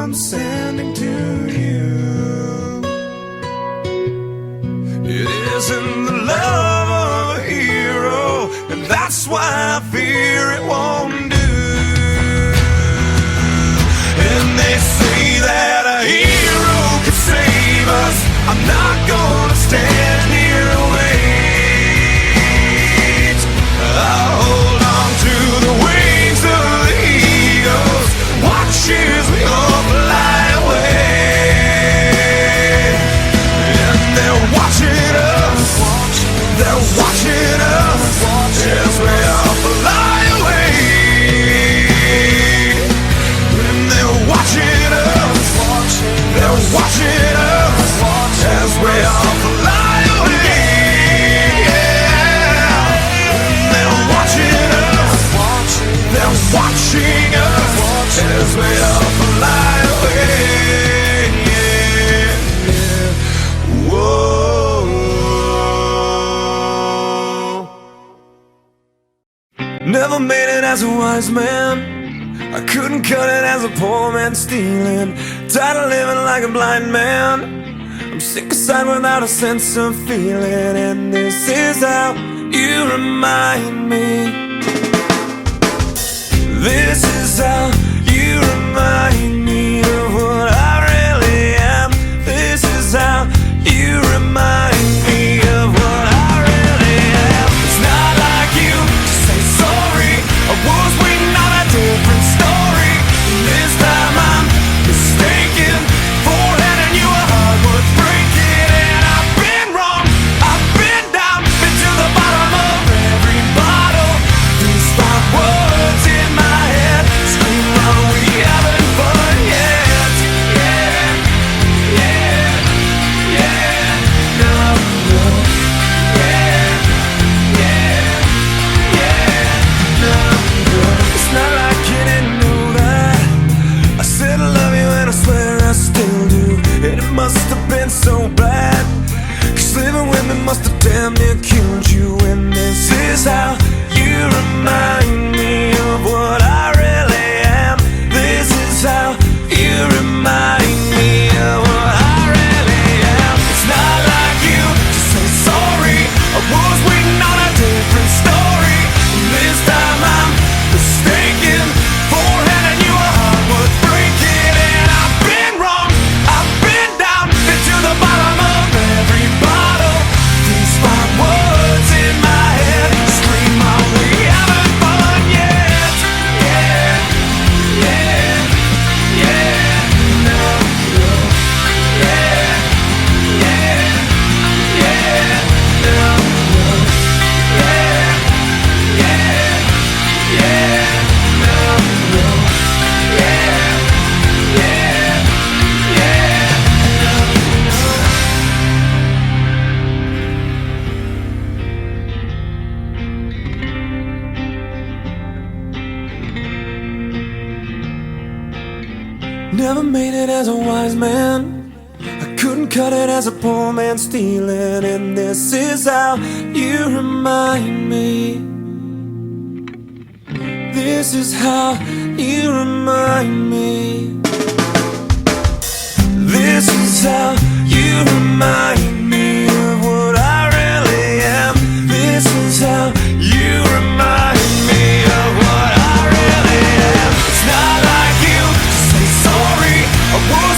I'm sending to you. It isn't the love of a hero, and that's why I fear it won't do. And they say that a hero could save us. I'm not gonna stand here and wait. I'll hold on to the wings of the eagles, watch as we all fly away. And they're watching us, they're watching us as we all fly away. And they're watching us, they're watching us as we all fly away. Yeah. And they're watching us, they're watching us as we all fly away. Yeah. Whoa. Never made it as a wise man, I couldn't cut it as a poor man stealing. Tired of living like a blind man, I'm sick aside without a sense of feeling. And this is how you remind me. This is how you remind me of what I really am. This is how you remind me of what I really am. It's not like you to say sorry, I was waiting on a different story. This time I'm mistaken for handing you a heart worth breaking. And I've been wrong, I've been down, been to the bottom of every bottle. These 5 words in my head scream, are we having fun yet? Yeah, yeah, yeah, no, no. Yeah, yeah, yeah, no, no. It's not like you didn't know that I said I love you and I swear I still do. And it must have been so bad, 'cause living with me must have damn near killed you. And this is how you remind me of what I really am. This is how you remind me of what I really am. It's not like you to say sorry, I was waiting on a different story. This time I'm mistaken for handing you a heart worth breaking. And I've been wrong, I've been down, been to the bottom of every bottle. These 5 words in my head scream, are we having fun yet? Yeah, yeah, yeah, no, no. Yeah, yeah, yeah, no, no. Yeah, yeah, yeah, no, no. Yeah, yeah, yeah, no, no. Never made it as a wise man, I couldn't cut it as a poor man stealing. And this is how you remind me. This is how you remind me. This is how you remind me of what I really am. This is how you remind me of what I really am. It's not like you to say sorry, I was